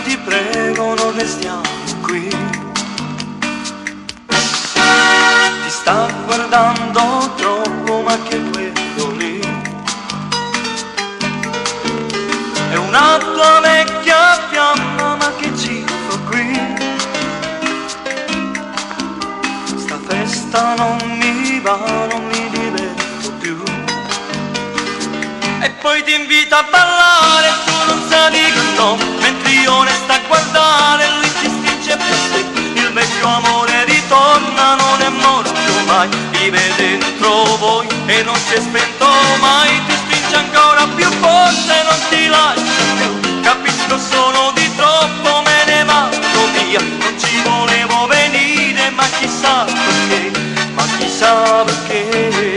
ti prego non restiamo qui. Ti sta guardando troppo, ma che quello lì è una tua vecchia fiamma, ma che ci fa qui? Sta festa non mi va, non mi diverto più. E poi ti invita a ballare, tu non sai di no, mentre io ne sto a guardare, lui ti stringe più stretto. Il vecchio amore ritorna, non è morto mai, vive dentro voi e non si è spento mai. Ti stringe ancora più forte, non ti lascia più. Capisco sono di troppo, me ne vado via. Non ci volevo venire, ma chissà perché, ma chissà perché.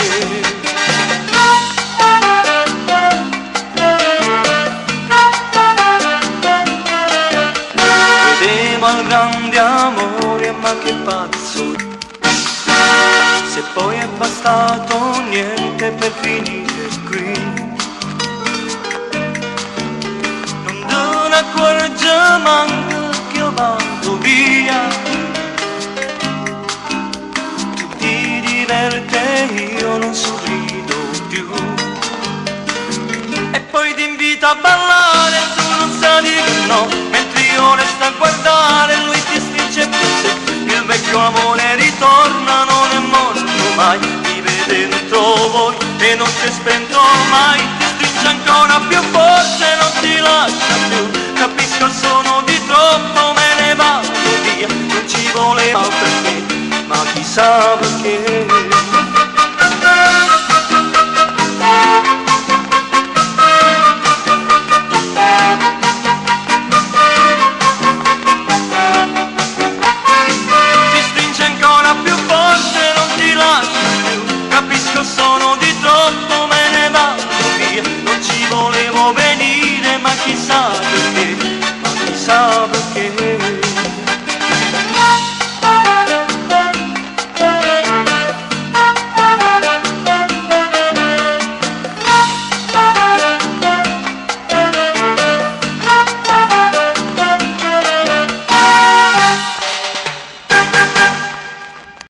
Al grande amore, ma che pazzo, se poi è bastato niente per finire qui. Non te ne accorgi manco che io vado via, tu ti diverte, io non sorrido più. E poi ti invita a ballare, tu non sai di no, mentre io resto a guardare, lui ti stringe più stretto. Il vecchio amore ritorna, non è morto mai, vive dentro voi e non si è spento mai. Ti stringe ancora più forte, non ti lascia più. Capisco sono di troppo, me ne vado via. Non ci voleva perché, ma chissà perché. Sono di troppo, me ne vado via. Non ci volevo venire, ma chissà